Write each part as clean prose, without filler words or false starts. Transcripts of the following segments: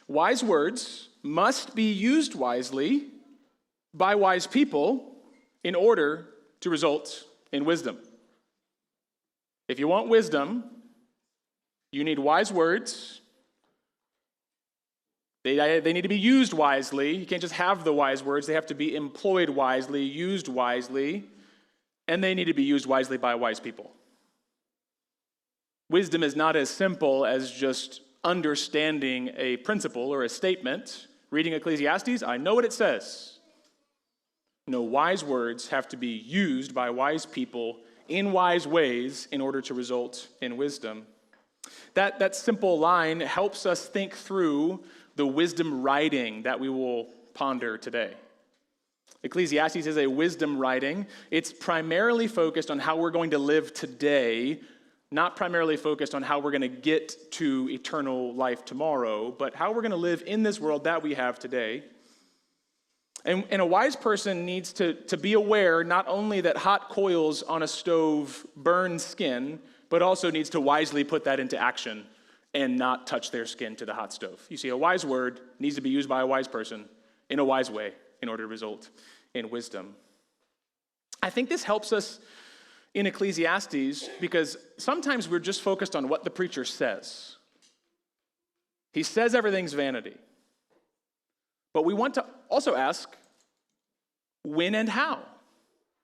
Wise words must be used wisely by wise people in order to result in wisdom. If you want wisdom, you need wise words. They need to be used wisely. You can't just have the wise words. They have to be employed wisely, used wisely, and they need to be used wisely by wise people. Wisdom is not as simple as just understanding a principle or a statement. Reading Ecclesiastes, I know what it says. No, wise words have to be used by wise people in wise ways in order to result in wisdom. That simple line helps us think through the wisdom writing that we will ponder today. Ecclesiastes is a wisdom writing. It's primarily focused on how we're going to live today, not primarily focused on how we're going to get to eternal life tomorrow, but how we're going to live in this world that we have today. And a wise person needs to be aware not only that hot coals on a stove burn skin, but also needs to wisely put that into action and not touch their skin to the hot stove. You see, a wise word needs to be used by a wise person in a wise way in order to result in wisdom. I think this helps us in Ecclesiastes because sometimes we're just focused on what the preacher says. He says everything's vanity. But we want to also ask when and how.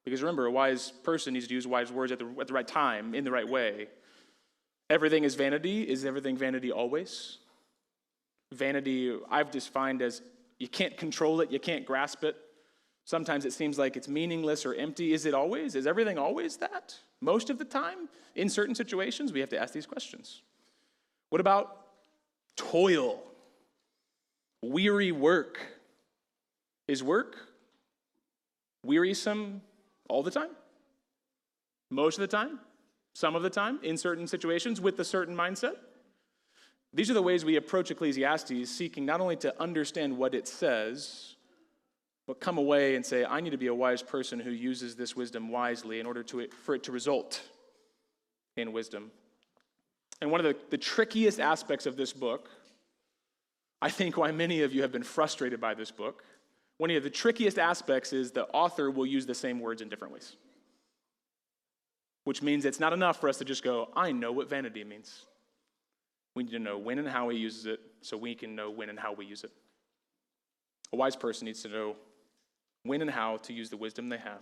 Because remember, a wise person needs to use wise words at the right time, in the right way. Everything is vanity. Is everything vanity always? Vanity, I've defined as you can't control it, you can't grasp it. Sometimes it seems like it's meaningless or empty. Is it always? Is everything always that? Most of the time? In certain situations, we have to ask these questions. What about toil? Weary work. Is work wearisome all the time? Most of the time? Some of the time? In certain situations with a certain mindset? These are the ways we approach Ecclesiastes, seeking not only to understand what it says, but come away and say, I need to be a wise person who uses this wisdom wisely in order for it to result in wisdom. And one of the trickiest aspects of this book, I think why many of you have been frustrated by this book, one of the trickiest aspects is the author will use the same words in different ways. Which means it's not enough for us to just go, I know what vanity means. We need to know when and how he uses it so we can know when and how we use it. A wise person needs to know when and how to use the wisdom they have.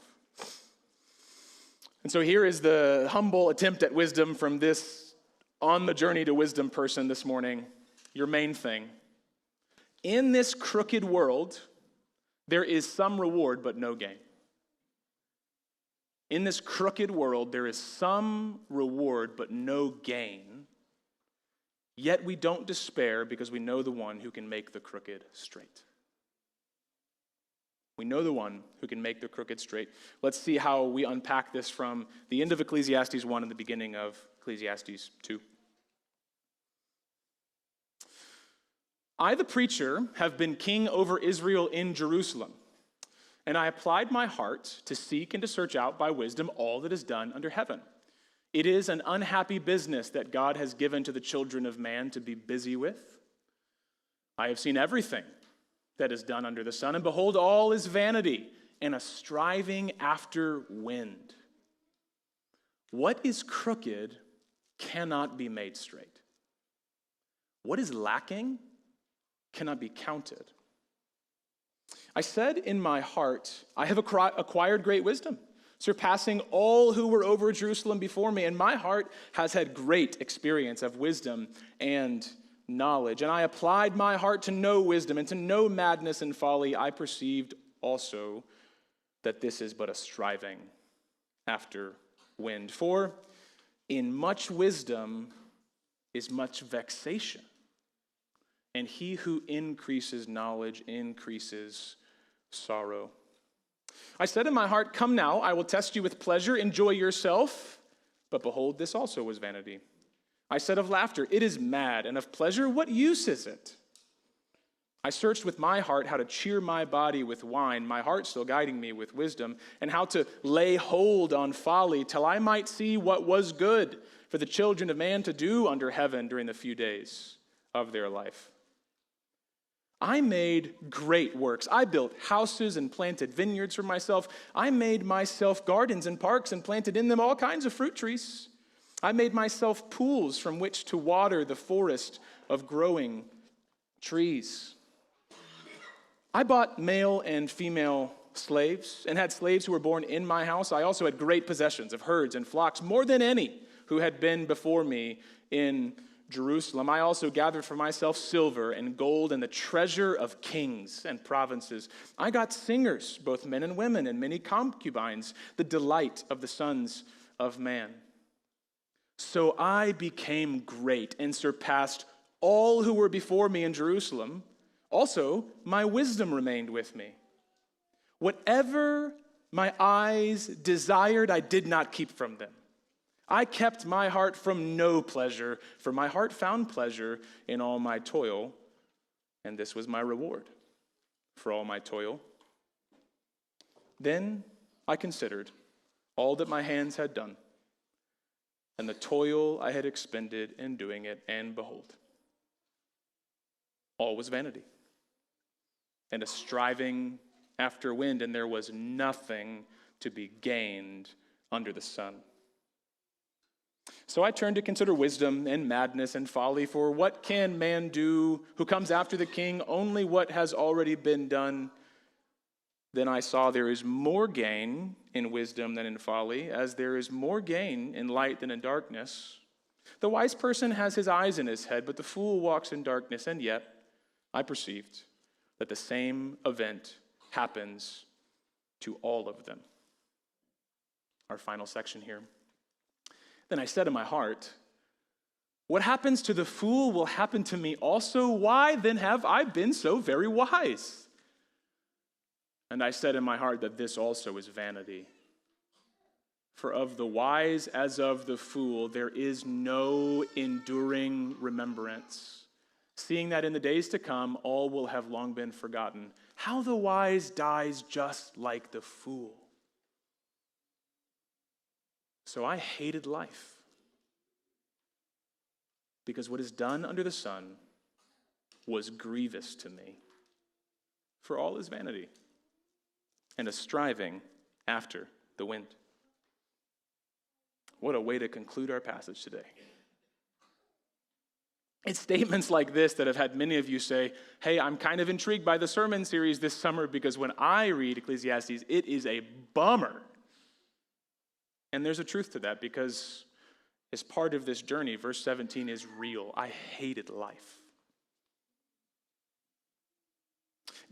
And so here is the humble attempt at wisdom from this on the journey to wisdom person this morning. Your main thing. In this crooked world, there is some reward but no gain. In this crooked world, there is some reward but no gain. Yet we don't despair because we know the one who can make the crooked straight. We know the one who can make the crooked straight. Let's see how we unpack this from the end of Ecclesiastes 1 and the beginning of Ecclesiastes 2. I, the preacher, have been king over Israel in Jerusalem, and I applied my heart to seek and to search out by wisdom all that is done under heaven. It is an unhappy business that God has given to the children of man to be busy with. I have seen everything that is done under the sun, and behold, all is vanity and a striving after wind. What is crooked cannot be made straight. What is lacking cannot be counted. I said in my heart, I have acquired great wisdom, surpassing all who were over Jerusalem before me, and my heart has had great experience of wisdom and knowledge. And I applied my heart to know wisdom and to know madness and folly. I perceived also that this is but a striving after wind. For in much wisdom is much vexation, and he who increases knowledge increases sorrow. I said in my heart, come now, I will test you with pleasure, enjoy yourself. But behold, this also was vanity. I said of laughter, it is mad, and of pleasure, what use is it? I searched with my heart how to cheer my body with wine, my heart still guiding me with wisdom, and how to lay hold on folly, till I might see what was good for the children of man to do under heaven during the few days of their life. I made great works. I built houses and planted vineyards for myself. I made myself gardens and parks and planted in them all kinds of fruit trees. I made myself pools from which to water the forest of growing trees. I bought male and female slaves and had slaves who were born in my house. I also had great possessions of herds and flocks, more than any who had been before me in Jerusalem. I also gathered for myself silver and gold and the treasure of kings and provinces. I got singers, both men and women, and many concubines, the delight of the sons of man. So I became great and surpassed all who were before me in Jerusalem. Also, my wisdom remained with me. Whatever my eyes desired, I did not keep from them. I kept my heart from no pleasure, for my heart found pleasure in all my toil, and this was my reward for all my toil. Then I considered all that my hands had done, and the toil I had expended in doing it, and behold, all was vanity, and a striving after wind, and there was nothing to be gained under the sun. So I turned to consider wisdom and madness and folly, for what can man do who comes after the king? Only what has already been done. Then I saw there is more gain in wisdom than in folly, as there is more gain in light than in darkness. The wise person has his eyes in his head, but the fool walks in darkness. And yet I perceived that the same event happens to all of them. Our final section here. Then I said in my heart, what happens to the fool will happen to me also. Why then have I been so very wise? And I said in my heart that this also is vanity. For of the wise as of the fool, there is no enduring remembrance. Seeing that in the days to come, all will have long been forgotten. How the wise dies just like the fool. So I hated life, because what is done under the sun was grievous to me. For all is vanity, and a striving after the wind. What a way to conclude our passage today. It's statements like this that have had many of you say, hey, I'm kind of intrigued by the sermon series this summer, because when I read Ecclesiastes, it is a bummer. And there's a truth to that, because as part of this journey, verse 17 is real. I hated life.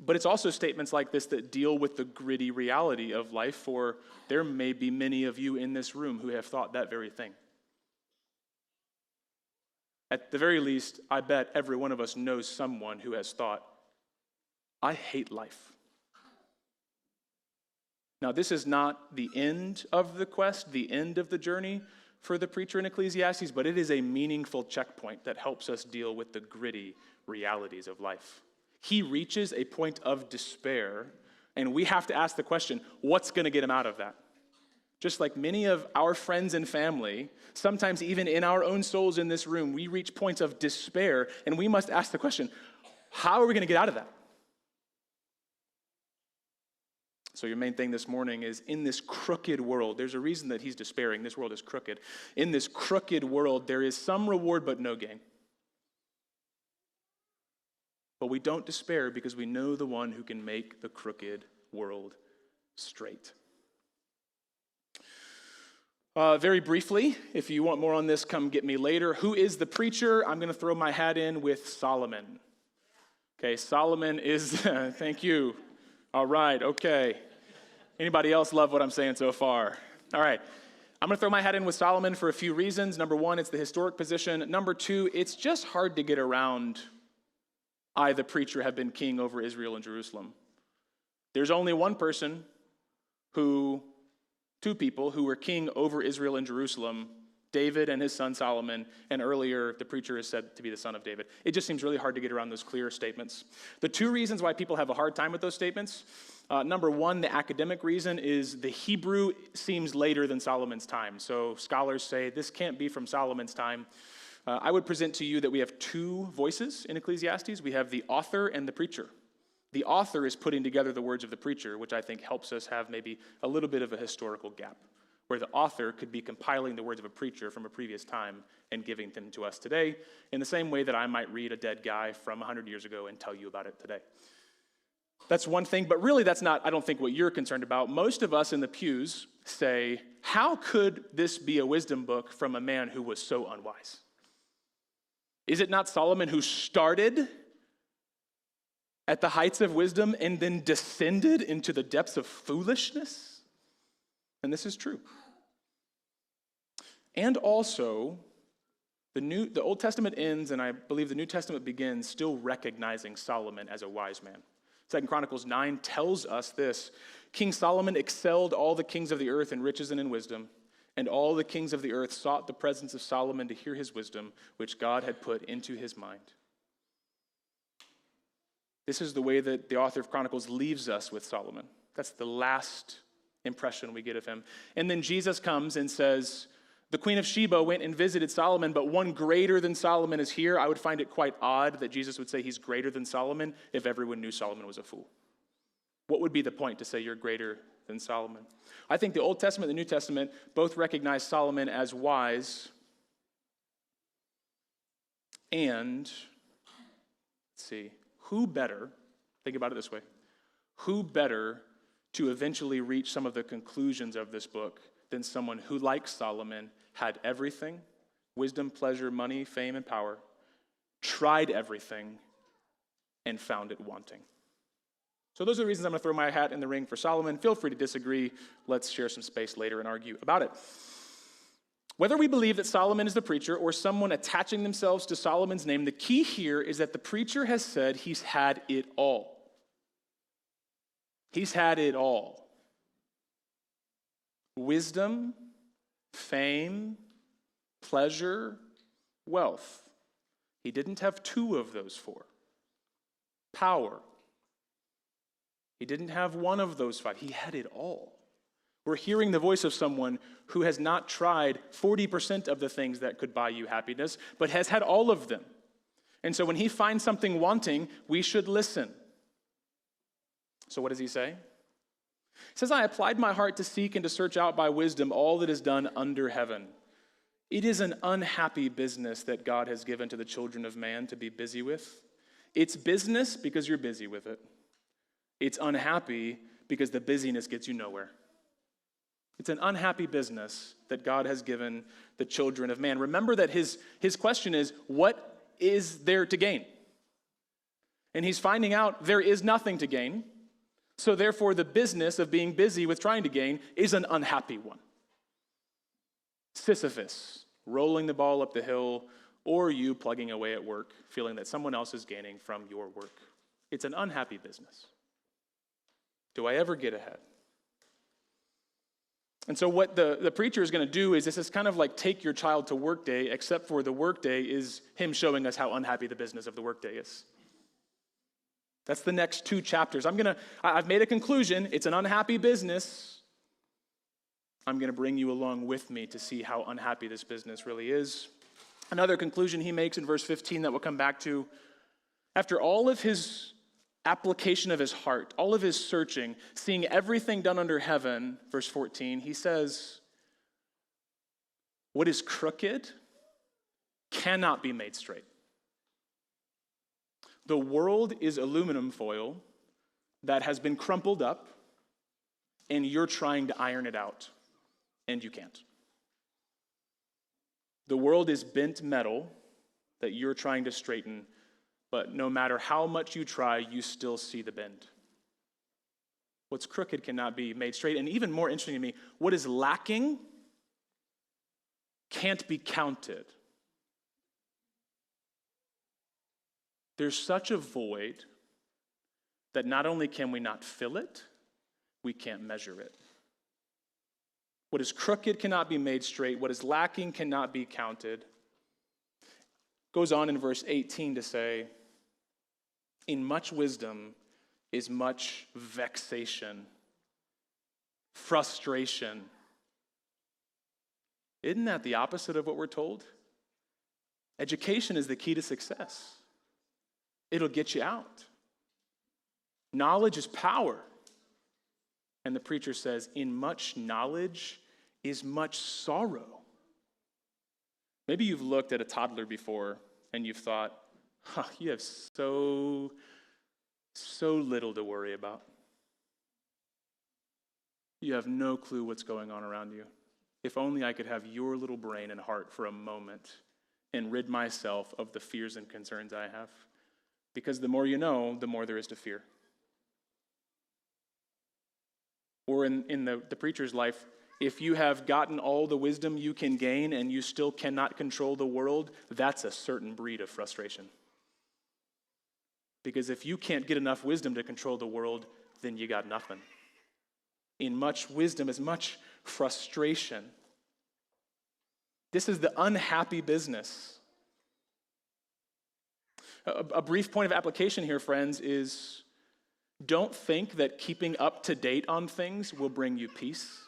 But it's also statements like this that deal with the gritty reality of life, for there may be many of you in this room who have thought that very thing. At the very least, I bet every one of us knows someone who has thought, I hate life. Now, this is not the end of the quest, the end of the journey for the preacher in Ecclesiastes, but it is a meaningful checkpoint that helps us deal with the gritty realities of life. He reaches a point of despair, and we have to ask the question, what's going to get him out of that? Just like many of our friends and family, sometimes even in our own souls in this room, we reach points of despair, and we must ask the question, how are we going to get out of that? So your main thing this morning is, in this crooked world, there's a reason that he's despairing. This world is crooked. In this crooked world, there is some reward but no gain. But we don't despair because we know the one who can make the crooked world straight. Very briefly, if you want more on this, come get me later. Who is the preacher? I'm going to throw my hat in with Solomon. Okay, Solomon is, thank you. All right, okay. Anybody else love what I'm saying so far? All right. I'm going to throw my hat in with Solomon for a few reasons. Number one, it's the historic position. Number two, it's just hard to get around I, the preacher, have been king over Israel and Jerusalem. There's only two people who were king over Israel and Jerusalem, David and his son Solomon, and earlier the preacher is said to be the son of David. It just seems really hard to get around those clear statements. The two reasons why people have a hard time with those statements, number one, the academic reason is the Hebrew seems later than Solomon's time. So scholars say this can't be from Solomon's time. I would present to you that we have two voices in Ecclesiastes. We have the author and the preacher. The author is putting together the words of the preacher, which I think helps us have maybe a little bit of a historical gap, where the author could be compiling the words of a preacher from a previous time and giving them to us today, in the same way that I might read a dead guy from 100 years ago and tell you about it today. That's one thing, but really that's not, I don't think, what you're concerned about. Most of us in the pews say, how could this be a wisdom book from a man who was so unwise? Is it not Solomon who started at the heights of wisdom and then descended into the depths of foolishness? And this is true. And also, the Old Testament ends, and I believe the New Testament begins, still recognizing Solomon as a wise man. 2 Chronicles 9 tells us this: King Solomon excelled all the kings of the earth in riches and in wisdom, and all the kings of the earth sought the presence of Solomon to hear his wisdom, which God had put into his mind. This is the way that the author of Chronicles leaves us with Solomon. That's the last impression we get of him. And then Jesus comes and says, the Queen of Sheba went and visited Solomon, but one greater than Solomon is here. I would find it quite odd that Jesus would say he's greater than Solomon if everyone knew Solomon was a fool. What would be the point to say you're greater than Solomon? I think the Old Testament and the New Testament both recognize Solomon as wise, and, let's see, who better, think about it this way, who better to eventually reach some of the conclusions of this book than someone who, like Solomon, had everything, wisdom, pleasure, money, fame, and power, tried everything, and found it wanting. So those are the reasons I'm going to throw my hat in the ring for Solomon. Feel free to disagree. Let's share some space later and argue about it. Whether we believe that Solomon is the preacher or someone attaching themselves to Solomon's name, the key here is that the preacher has said he's had it all. He's had it all. Wisdom, fame, pleasure, wealth. He didn't have two of those four. Power. He didn't have one of those five. He had it all. We're hearing the voice of someone who has not tried 40% of the things that could buy you happiness, but has had all of them. And so when he finds something wanting, we should listen. So what does he say? He says, I applied my heart to seek and to search out by wisdom all that is done under heaven. It is an unhappy business that God has given to the children of man to be busy with. It's business because you're busy with it. It's unhappy because the busyness gets you nowhere. It's an unhappy business that God has given the children of man. Remember that his question is, what is there to gain? And he's finding out there is nothing to gain. So therefore, the business of being busy with trying to gain is an unhappy one. Sisyphus, rolling the ball up the hill, or you plugging away at work, feeling that someone else is gaining from your work. It's an unhappy business. Do I ever get ahead? And so what the preacher is going to do is, this is kind of like take your child to work day, except for the work day is him showing us how unhappy the business of the work day is. That's the next two chapters. I've made a conclusion. It's an unhappy business. I'm going to bring you along with me to see how unhappy this business really is. Another conclusion he makes in verse 15 that we'll come back to. After all of his application of his heart, all of his searching, seeing everything done under heaven, verse 14, he says, what is crooked cannot be made straight. The world is aluminum foil that has been crumpled up, and you're trying to iron it out, and you can't. The world is bent metal that you're trying to straighten, but no matter how much you try, you still see the bend. What's crooked cannot be made straight. And even more interesting to me, what is lacking can't be counted. There's such a void that not only can we not fill it, we can't measure it. What is crooked cannot be made straight. What is lacking cannot be counted. Goes on in verse 18 to say, in much wisdom is much vexation, frustration. Isn't that the opposite of what we're told? Education is the key to success. It'll get you out. Knowledge is power. And the preacher says, in much knowledge is much sorrow. Maybe you've looked at a toddler before and you've thought, you have so little to worry about. You have no clue what's going on around you. If only I could have your little brain and heart for a moment and rid myself of the fears and concerns I have. Because the more you know, the more there is to fear. Or in the preacher's life, if you have gotten all the wisdom you can gain and you still cannot control the world, that's a certain breed of frustration. Because if you can't get enough wisdom to control the world, then you got nothing. In much wisdom is much frustration. This is the unhappy business. A brief point of application here, friends, is don't think that keeping up to date on things will bring you peace.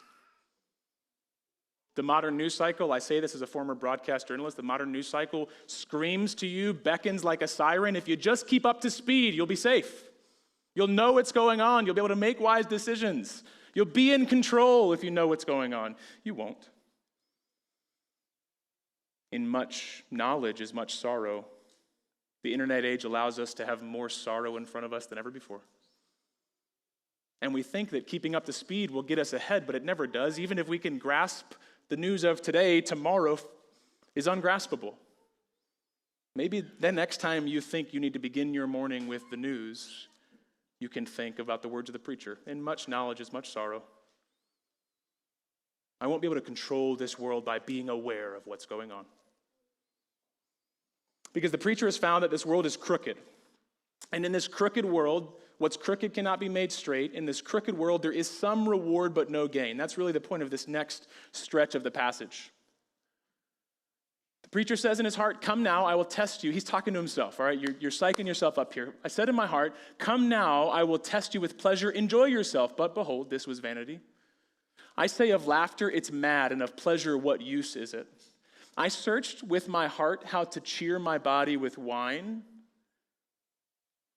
The modern news cycle, I say this as a former broadcast journalist, the modern news cycle screams to you, beckons like a siren. If you just keep up to speed, you'll be safe. You'll know what's going on. You'll be able to make wise decisions. You'll be in control if you know what's going on. You won't. In much knowledge is much sorrow. The internet age allows us to have more sorrow in front of us than ever before. And we think that keeping up to speed will get us ahead, but it never does. Even if we can grasp the news of today, tomorrow is ungraspable. Maybe the next time you think you need to begin your morning with the news, you can think about the words of the preacher. In much knowledge is much sorrow. I won't be able to control this world by being aware of what's going on. Because the preacher has found that this world is crooked. And in this crooked world, what's crooked cannot be made straight. In this crooked world, there is some reward but no gain. That's really the point of this next stretch of the passage. The preacher says in his heart, come now, I will test you. He's talking to himself, all right? You're psyching yourself up here. I said in my heart, come now, I will test you with pleasure. Enjoy yourself. But behold, this was vanity. I say of laughter, it's mad, and of pleasure, what use is it? I searched with my heart how to cheer my body with wine.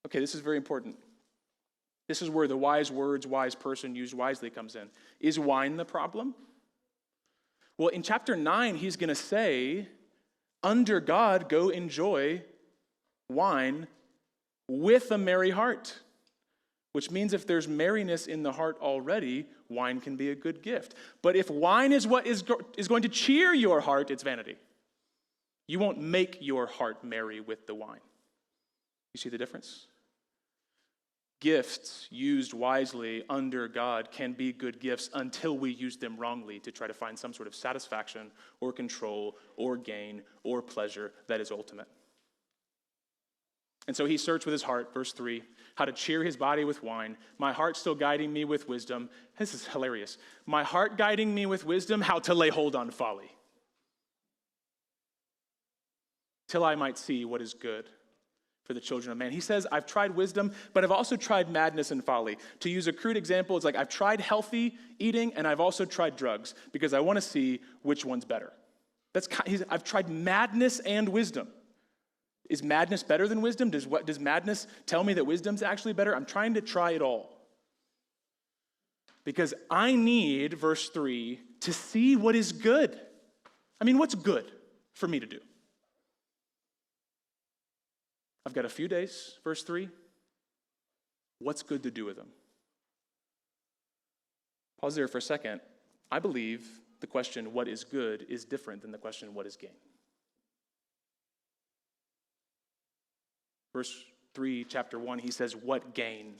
Okay, this is very important. This is where the wise words, wise person used wisely comes in. Is wine the problem? Well, in chapter 9, he's going to say, under God, go enjoy wine with a merry heart. Which means if there's merriness in the heart already, wine can be a good gift. But if wine is what is going to cheer your heart, it's vanity. You won't make your heart merry with the wine. You see the difference? Gifts used wisely under God can be good gifts until we use them wrongly to try to find some sort of satisfaction or control or gain or pleasure that is ultimate. And so he searched with his heart, verse 3, how to cheer his body with wine, my heart still guiding me with wisdom. This is hilarious. My heart guiding me with wisdom, how to lay hold on folly, till I might see what is good for the children of man. He says, I've tried wisdom, but I've also tried madness and folly. To use a crude example, it's like I've tried healthy eating, and I've also tried drugs, because I want to see which one's better. I've tried madness and wisdom. Is madness better than wisdom? Does madness tell me that wisdom's actually better? I'm trying to try it all. Because I need, verse 3, to see what is good. I mean, what's good for me to do? I've got a few days, verse 3. What's good to do with them? Pause there for a second. I believe the question, what is good, is different than the question, what is gain? Verse 3, chapter 1, he says, what gain?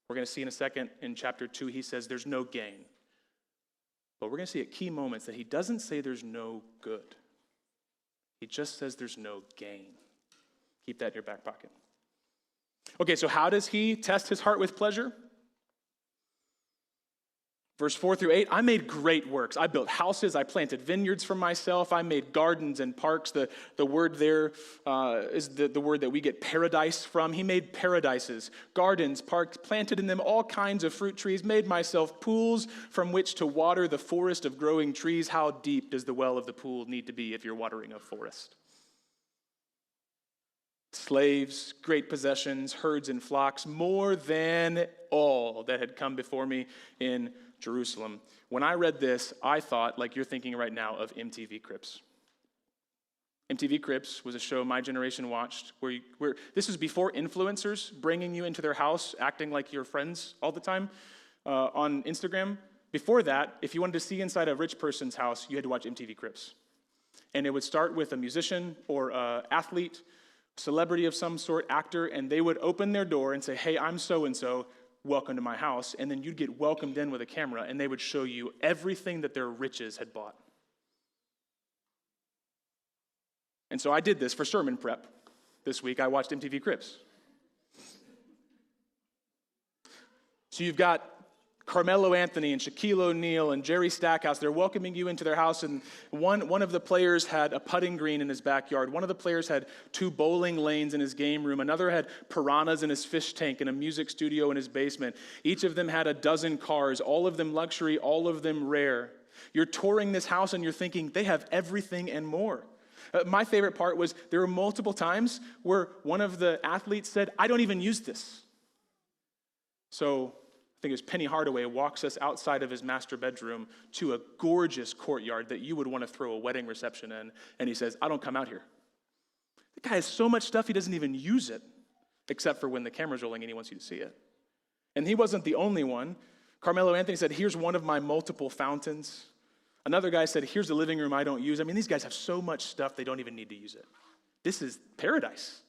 We're going to see in a second in chapter 2, he says there's no gain. But we're going to see at key moments that he doesn't say there's no good. He just says there's no gain. Keep that in your back pocket. Okay, so how does he test his heart with pleasure? Verse 4 through 8, I made great works. I built houses. I planted vineyards for myself. I made gardens and parks. The word there is the word that we get paradise from. He made paradises, gardens, parks, planted in them all kinds of fruit trees, made myself pools from which to water the forest of growing trees. How deep does the well of the pool need to be if you're watering a forest? slaves, great possessions, herds and flocks, more than all that had come before me in Jerusalem. When I read this, I thought, like you're thinking right now, of MTV Cribs. MTV Cribs was a show my generation watched where this was before influencers bringing you into their house, acting like your friends all the time on Instagram. Before that, if you wanted to see inside a rich person's house, you had to watch MTV Cribs. And it would start with a musician or an athlete, celebrity of some sort, actor, and they would open their door and say, "Hey, I'm so-and-so, welcome to my house." And then you'd get welcomed in with a camera, and they would show you everything that their riches had bought. And so I did this for sermon prep. This week I watched MTV Cribs. So you've got Carmelo Anthony and Shaquille O'Neal and Jerry Stackhouse. They're welcoming you into their house, and one of the players had a putting green in his backyard. One of the players had 2 bowling lanes in his game room. Another had piranhas in his fish tank and a music studio in his basement. Each of them had a dozen cars, all of them luxury, all of them rare. You're touring this house and you're thinking, they have everything and more. My favorite part was there were multiple times where one of the athletes said, "I don't even use this." So I think it was Penny Hardaway walks us outside of his master bedroom to a gorgeous courtyard that you would want to throw a wedding reception in. And he says, "I don't come out here." The guy has so much stuff he doesn't even use it, except for when the camera's rolling and he wants you to see it. And he wasn't the only one. Carmelo Anthony said, "Here's one of my multiple fountains." Another guy said, "Here's the living room I don't use." I mean, these guys have so much stuff they don't even need to use it. This is paradise.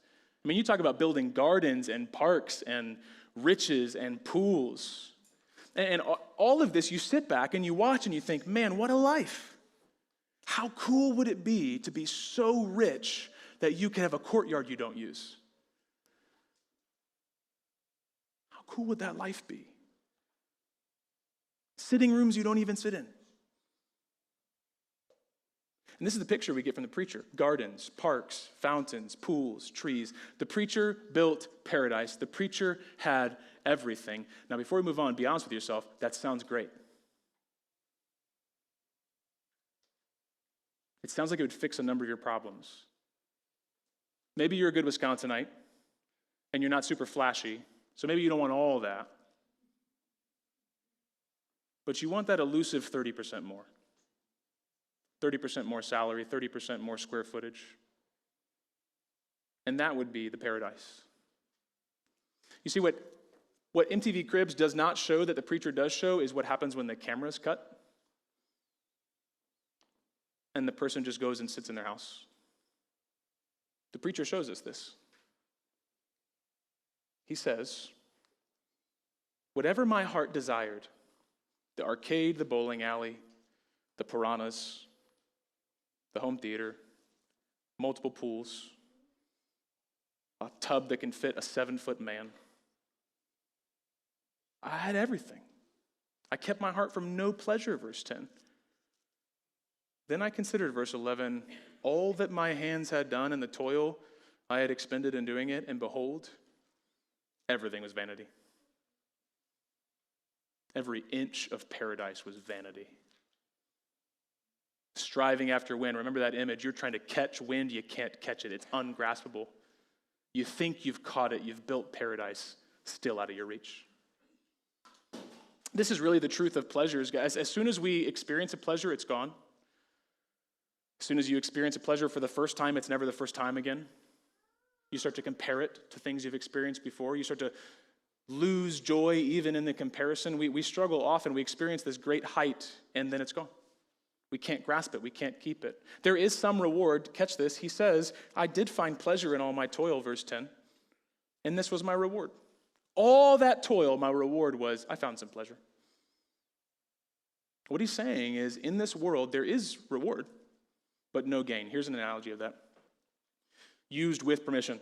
I mean, you talk about building gardens and parks and riches and pools. And all of this, you sit back and you watch and you think, man, what a life. How cool would it be to be so rich that you can have a courtyard you don't use? How cool would that life be? Sitting rooms you don't even sit in. And this is the picture we get from the preacher. Gardens, parks, fountains, pools, trees. The preacher built paradise. The preacher had everything. Now, before we move on, be honest with yourself. That sounds great. It sounds like it would fix a number of your problems. Maybe you're a good Wisconsinite, and you're not super flashy, so maybe you don't want all that. But you want that elusive 30% more. 30% more salary, 30% more square footage. And that would be the paradise. You see, what MTV Cribs does not show that the preacher does show is what happens when the camera's cut and the person just goes and sits in their house. The preacher shows us this. He says, "Whatever my heart desired, the arcade, the bowling alley, the piranhas, the home theater, multiple pools, a tub that can fit a 7-foot man. I had everything. I kept my heart from no pleasure," verse 10. "Then I considered," verse 11, "all that my hands had done and the toil I had expended in doing it, and behold, everything was vanity." Every inch of paradise was vanity. Striving after wind. Remember that image. You're trying to catch wind. You can't catch it. It's ungraspable. You think you've caught it. You've built paradise. Still out of your reach. This is really the truth of pleasures, guys. As soon as we experience a pleasure, it's gone. As soon as you experience a pleasure for the first time, it's never the first time again. You start to compare it to things you've experienced before. You start to lose joy even in the comparison. We struggle often. We experience this great height, and then it's gone. We can't grasp it. We can't keep it. There is some reward. Catch this. He says, "I did find pleasure in all my toil," verse 10, "and this was my reward." All that toil, my reward was, I found some pleasure. What he's saying is, in this world, there is reward, but no gain. Here's an analogy of that. Used with permission.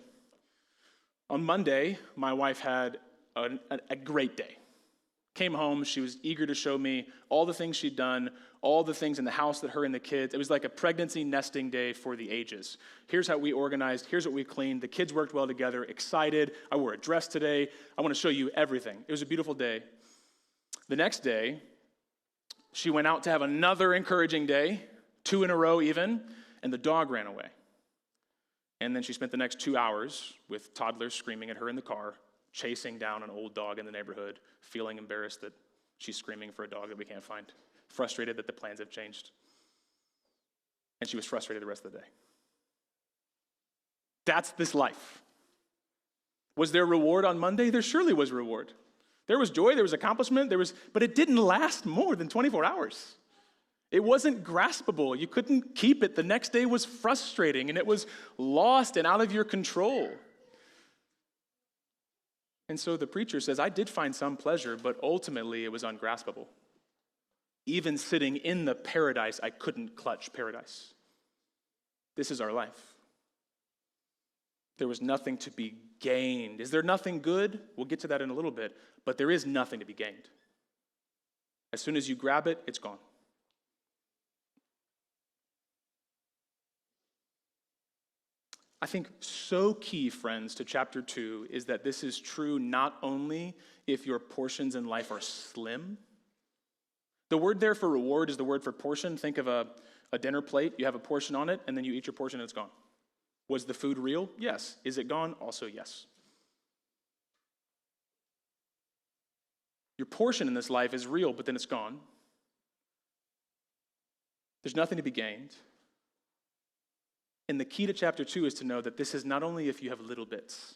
On Monday, my wife had a great day. Came home, she was eager to show me all the things she'd done, all the things in the house that her and the kids, it was like a pregnancy nesting day for the ages. Here's how we organized, here's what we cleaned, the kids worked well together, excited, I wore a dress today, I want to show you everything. It was a beautiful day. The next day, she went out to have another encouraging day, 2 in a row even, and the dog ran away. And then she spent the next 2 hours with toddlers screaming at her in the car, chasing down an old dog in the neighborhood, feeling embarrassed that she's screaming for a dog that we can't find, frustrated that the plans have changed. And she was frustrated the rest of the day. That's this life. Was there reward on Monday? There surely was reward. There was joy, there was accomplishment, but it didn't last more than 24 hours. It wasn't graspable. You couldn't keep it. The next day was frustrating, and it was lost and out of your control. And so the preacher says, I did find some pleasure, but ultimately it was ungraspable. Even sitting in the paradise, I couldn't clutch paradise. This is our life. There was nothing to be gained. Is there nothing good? We'll get to that in a little bit, but there is nothing to be gained. As soon as you grab it, it's gone. I think so key, friends, to chapter 2 is that this is true not only if your portions in life are slim. The word there for reward is the word for portion. Think of a dinner plate. You have a portion on it, and then you eat your portion, and it's gone. Was the food real? Yes. Is it gone? Also, yes. Your portion in this life is real, but then it's gone. There's nothing to be gained. And the key to chapter 2 is to know that this is not only if you have little bits,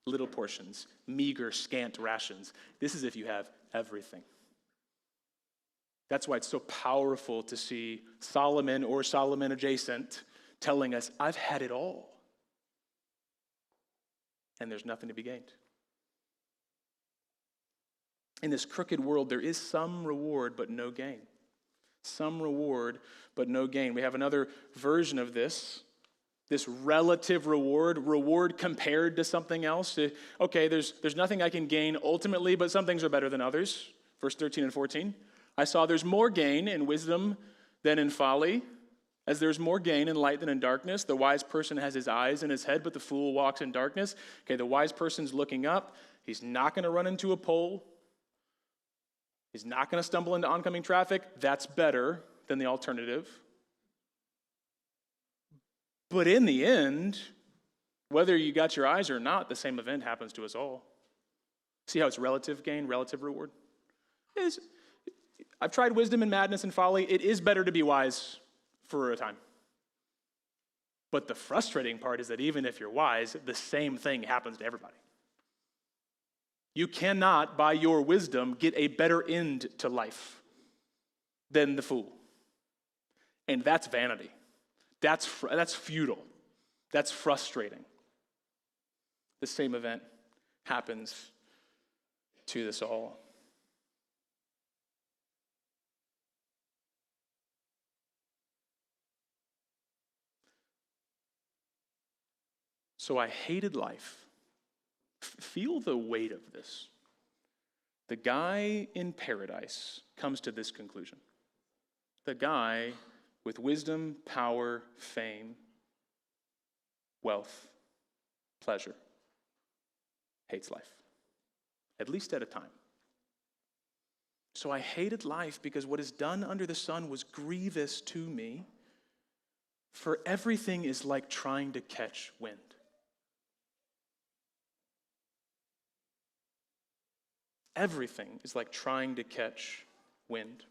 little portions, meager, scant rations. This is if you have everything. That's why it's so powerful to see Solomon or Solomon adjacent telling us, I've had it all. And there's nothing to be gained. In this crooked world, there is some reward, but no gain. Some reward, but no gain. We have another version of this relative reward compared to something else. Okay, there's nothing I can gain ultimately, but some things are better than others. Verse 13 and 14. I saw there's more gain in wisdom than in folly, as there's more gain in light than in darkness. The wise person has his eyes in his head, but the fool walks in darkness. Okay, the wise person's looking up. He's not going to run into a pole. He's not going to stumble into oncoming traffic. That's better than the alternative. But in the end, whether you got your eyes or not, the same event happens to us all. See how it's relative gain, relative reward? I've tried wisdom and madness and folly. It is better to be wise for a time. But the frustrating part is that even if you're wise, the same thing happens to everybody. You cannot, by your wisdom, get a better end to life than the fool. And that's vanity. That's futile. That's frustrating. The same event happens to us all. So I hated life. Feel the weight of this. The guy in paradise comes to this conclusion. The guy with wisdom, power, fame, wealth, pleasure, hates life, at least at a time. So I hated life because what is done under the sun was grievous to me, for everything is like trying to catch wind. Everything is like trying to catch wind.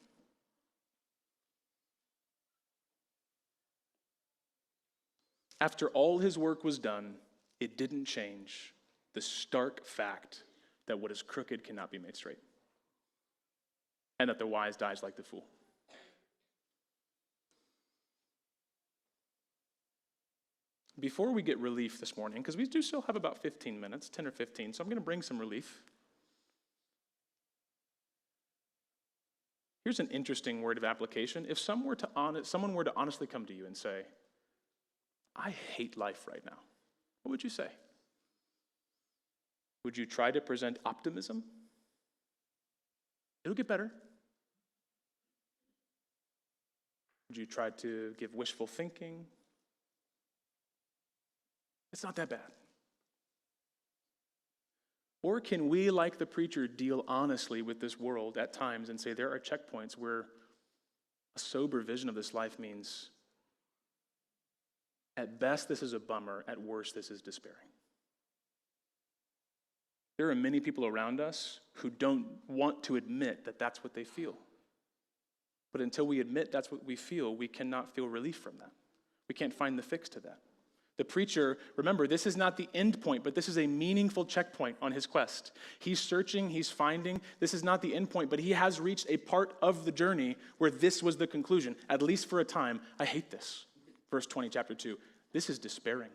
After all his work was done, it didn't change the stark fact that what is crooked cannot be made straight, and that the wise dies like the fool. Before we get relief this morning, because we do still have about 15 minutes, 10 or 15, so I'm going to bring some relief. Here's an interesting word of application. If someone were to honestly come to you and say, I hate life right now, what would you say? Would you try to present optimism? It'll get better. Would you try to give wishful thinking? It's not that bad. Or can we, like the preacher, deal honestly with this world at times and say there are checkpoints where a sober vision of this life means At best, this is a bummer. At worst, this is despairing. There are many people around us who don't want to admit that that's what they feel. But until we admit that's what we feel, we cannot feel relief from that. We can't find the fix to that. The preacher, remember, this is not the end point, but this is a meaningful checkpoint on his quest. He's searching, he's finding. This is not the end point, but he has reached a part of the journey where this was the conclusion, at least for a time. I hate this. Verse 20, chapter 2. This is despairing.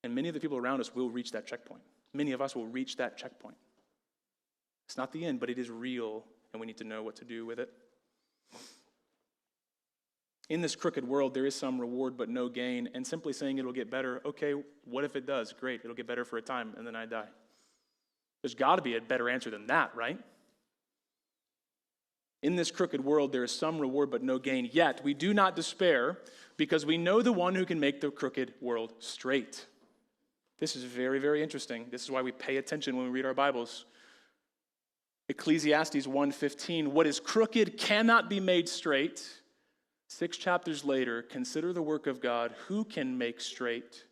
And many of the people around us will reach that checkpoint. Many of us will reach that checkpoint. It's not the end, but it is real, and we need to know what to do with it. In this crooked world, there is some reward but no gain, and simply saying it'll get better, okay, what if it does? Great, it'll get better for a time, and then I die. There's got to be a better answer than that, right? In this crooked world, there is some reward but no gain, yet we do not despair because we know the one who can make the crooked world straight. This is very, very interesting. This is why we pay attention when we read our Bibles. Ecclesiastes 1:15, what is crooked cannot be made straight. 6 chapters later, consider the work of God. Who can make straight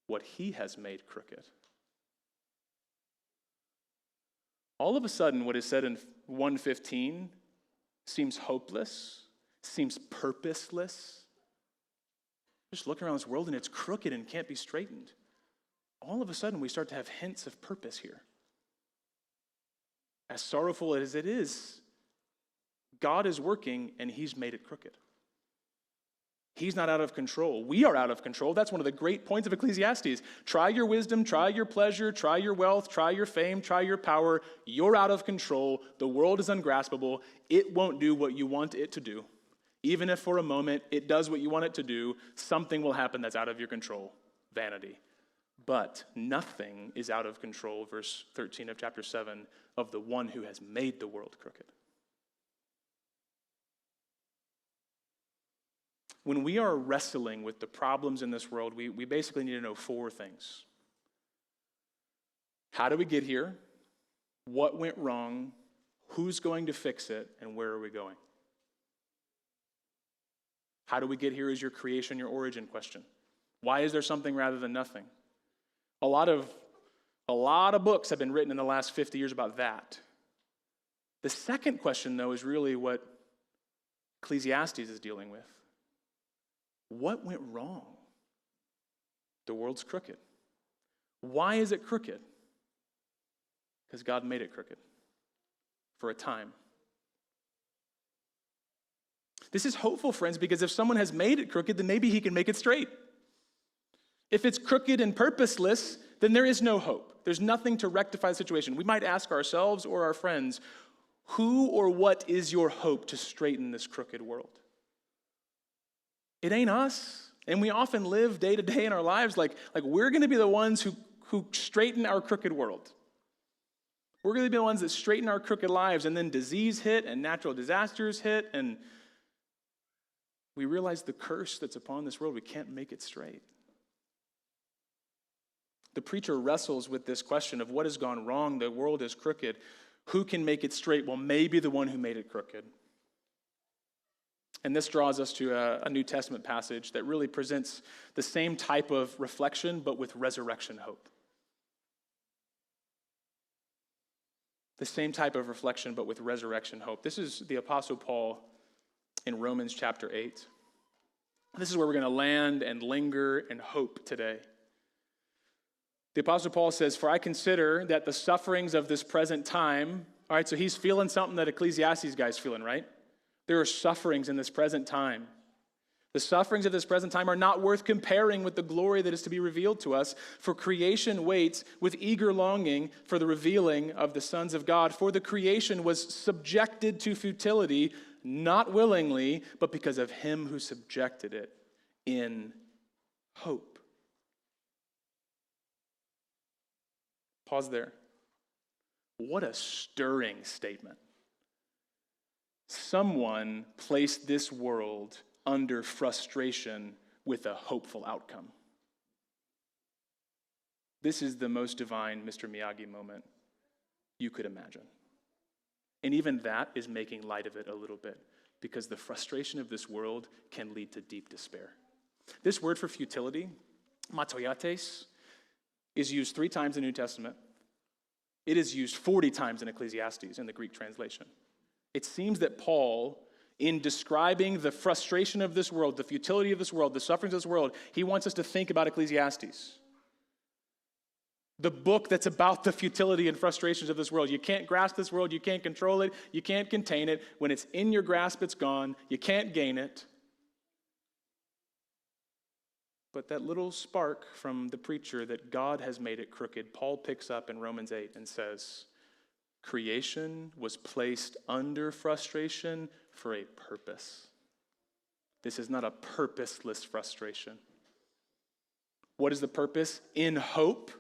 what he has made crooked? All of a sudden, what is said in 1:15 seems hopeless, seems purposeless. Just look around this world and it's crooked and can't be straightened. All of a sudden, we start to have hints of purpose here. As sorrowful as it is, God is working, and he's made it crooked. He's not out of control. We are out of control. That's one of the great points of Ecclesiastes. Try your wisdom, try your pleasure, try your wealth, try your fame, try your power. You're out of control. The world is ungraspable. It won't do what you want it to do. Even if for a moment it does what you want it to do, something will happen that's out of your control. Vanity. But nothing is out of control, verse 13 of chapter 7, of the one who has made the world crooked. When we are wrestling with the problems in this world, we basically need to know 4 things. How do we get here? What went wrong? Who's going to fix it? And where are we going? How do we get here is your creation, your origin question. Why is there something rather than nothing? A lot of books have been written in the last 50 years about that. The second question, though, is really what Ecclesiastes is dealing with. What went wrong? The world's crooked. Why is it crooked? Because God made it crooked for a time. This is hopeful, friends, because if someone has made it crooked, then maybe he can make it straight. If it's crooked and purposeless, then there is no hope. There's nothing to rectify the situation. We might ask ourselves or our friends, who or what is your hope to straighten this crooked world? It ain't us. And we often live day to day in our lives like we're going to be the ones who straighten our crooked world. We're going to be the ones that straighten our crooked lives, and then disease hit and natural disasters hit, and we realize the curse that's upon this world. We can't make it straight. The preacher wrestles with this question of what has gone wrong. The world is crooked. Who can make it straight? Well, maybe the one who made it crooked. And this draws us to a New Testament passage that really presents the same type of reflection, but with resurrection hope. The same type of reflection, but with resurrection hope. This is the Apostle Paul in Romans chapter 8. This is where we're going to land and linger and hope today. The Apostle Paul says, "For I consider that the sufferings of this present time," all right, so he's feeling something that Ecclesiastes guy's feeling, right? There are sufferings in this present time. The sufferings of this present time are not worth comparing with the glory that is to be revealed to us. For creation waits with eager longing for the revealing of the sons of God. For the creation was subjected to futility, not willingly, but because of him who subjected it in hope. Pause there. What a stirring statement. Someone placed this world under frustration with a hopeful outcome. This is the most divine Mr. Miyagi moment you could imagine. And even that is making light of it a little bit, because the frustration of this world can lead to deep despair. This word for futility, matoiates, is used 3 times in the New Testament. It is used 40 times in Ecclesiastes in the Greek translation. It seems that Paul, in describing the frustration of this world, the futility of this world, the sufferings of this world, he wants us to think about Ecclesiastes. The book that's about the futility and frustrations of this world. You can't grasp this world. You can't control it. You can't contain it. When it's in your grasp, it's gone. You can't gain it. But that little spark from the preacher that God has made it crooked, Paul picks up in Romans 8 and says, creation was placed under frustration for a purpose. This is not a purposeless frustration. What is the purpose? In hope,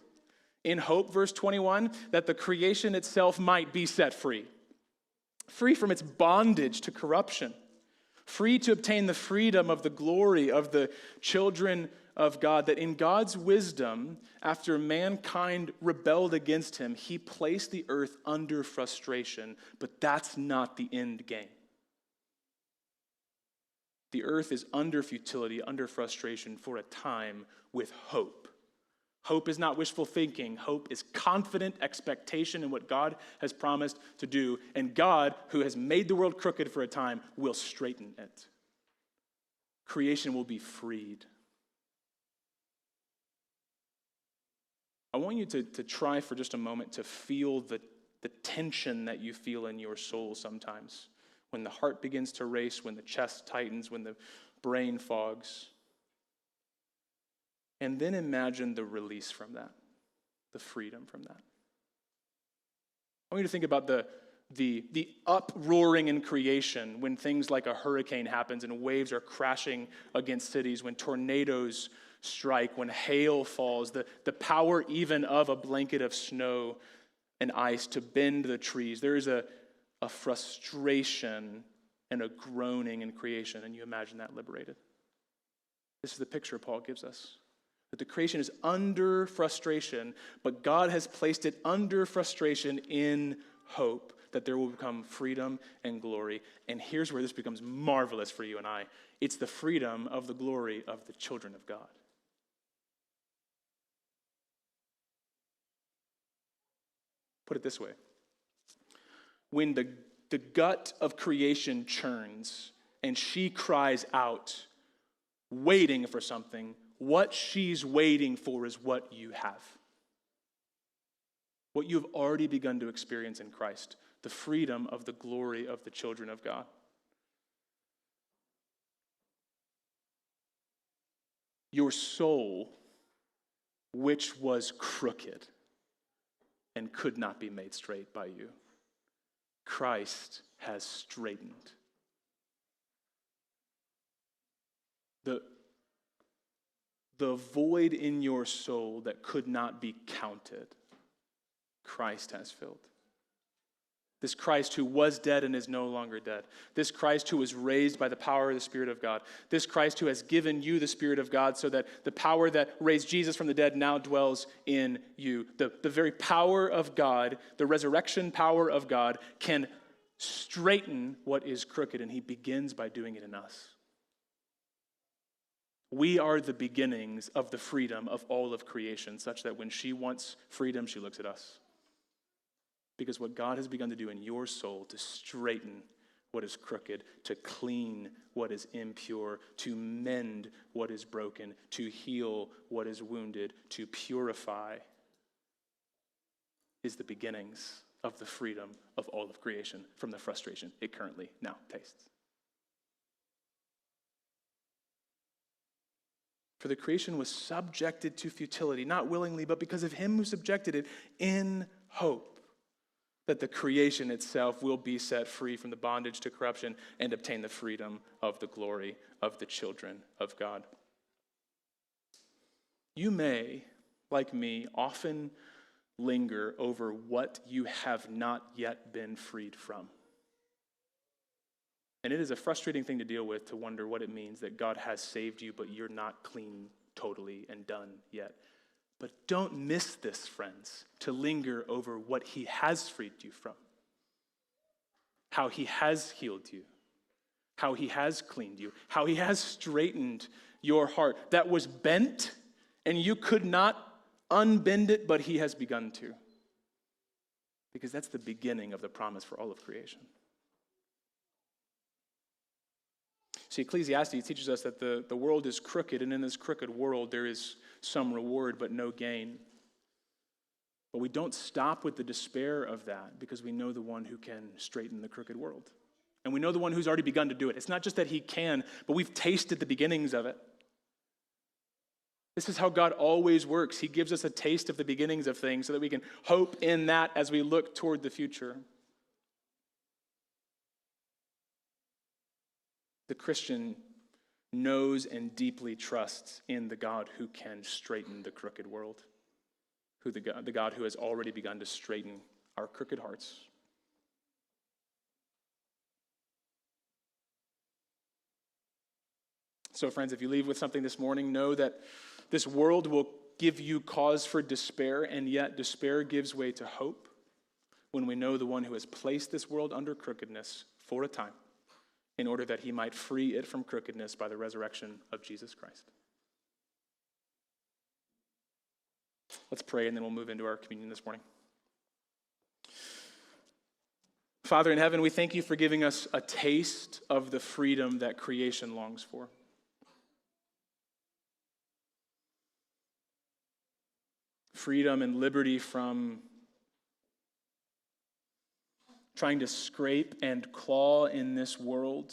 verse 21, that the creation itself might be set free. Free from its bondage to corruption. Free to obtain the freedom of the glory of the children of God, that in God's wisdom, after mankind rebelled against him, he placed the earth under frustration, but that's not the end game. The earth is under futility, under frustration for a time with hope. Hope is not wishful thinking. Hope is confident expectation in what God has promised to do. And God, who has made the world crooked for a time, will straighten it. Creation will be freed. I want you to try for just a moment to feel the tension that you feel in your soul sometimes. When the heart begins to race, when the chest tightens, when the brain fogs. And then imagine the release from that, the freedom from that. I want you to think about the uproaring in creation when things like a hurricane happens and waves are crashing against cities, when tornadoes strike, when hail falls, the power even of a blanket of snow and ice to bend the trees. There is a frustration and a groaning in creation, and you imagine that liberated. This is the picture Paul gives us. That the creation is under frustration, but God has placed it under frustration in hope that there will become freedom and glory. And here's where this becomes marvelous for you and I. It's the freedom of the glory of the children of God. Put it this way. When the gut of creation churns and she cries out, waiting for something, what she's waiting for is what you have. What you've already begun to experience in Christ, the freedom of the glory of the children of God. Your soul, which was crooked and could not be made straight by you, Christ has straightened. The void in your soul that could not be counted, Christ has filled. This Christ who was dead and is no longer dead. This Christ who was raised by the power of the Spirit of God. This Christ who has given you the Spirit of God so that the power that raised Jesus from the dead now dwells in you. The very power of God, the resurrection power of God, can straighten what is crooked, and he begins by doing it in us. We are the beginnings of the freedom of all of creation, such that when she wants freedom, she looks at us. Because what God has begun to do in your soul to straighten what is crooked, to clean what is impure, to mend what is broken, to heal what is wounded, to purify, is the beginnings of the freedom of all of creation from the frustration it currently now tastes. For the creation was subjected to futility, not willingly, but because of him who subjected it, in hope that the creation itself will be set free from the bondage to corruption and obtain the freedom of the glory of the children of God. You may, like me, often linger over what you have not yet been freed from. And it is a frustrating thing to deal with, to wonder what it means that God has saved you, but you're not clean totally and done yet. But don't miss this, friends, to linger over what he has freed you from. How he has healed you. How he has cleaned you. How he has straightened your heart that was bent, and you could not unbend it, but he has begun to. Because that's the beginning of the promise for all of creation. See, Ecclesiastes teaches us that the world is crooked, and in this crooked world there is some reward but no gain. But we don't stop with the despair of that, because we know the one who can straighten the crooked world. And we know the one who's already begun to do it. It's not just that he can, but we've tasted the beginnings of it. This is how God always works. He gives us a taste of the beginnings of things so that we can hope in that as we look toward the future. The Christian knows and deeply trusts in the God who can straighten the crooked world, the God who has already begun to straighten our crooked hearts. So, friends, if you leave with something this morning, know that this world will give you cause for despair, and yet despair gives way to hope when we know the one who has placed this world under crookedness for a time, in order that he might free it from crookedness by the resurrection of Jesus Christ. Let's pray, and then we'll move into our communion this morning. Father in heaven, we thank you for giving us a taste of the freedom that creation longs for. Freedom and liberty from trying to scrape and claw in this world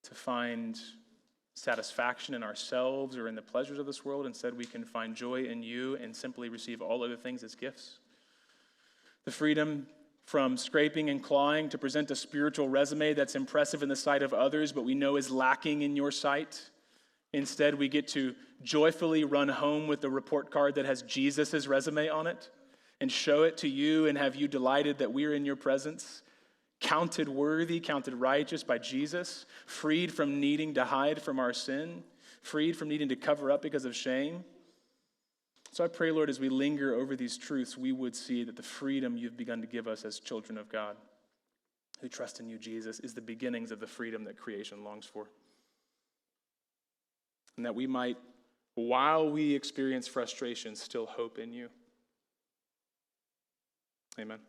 to find satisfaction in ourselves or in the pleasures of this world. Instead, we can find joy in you and simply receive all other things as gifts. The freedom from scraping and clawing to present a spiritual resume that's impressive in the sight of others, but we know is lacking in your sight. Instead, we get to joyfully run home with a report card that has Jesus' resume on it and show it to you and have you delighted that we're in your presence, counted worthy, counted righteous by Jesus, freed from needing to hide from our sin, freed from needing to cover up because of shame. So I pray, Lord, as we linger over these truths, we would see that the freedom you've begun to give us as children of God who trust in you, Jesus, is the beginnings of the freedom that creation longs for. And that we might, while we experience frustration, still hope in you. Amen.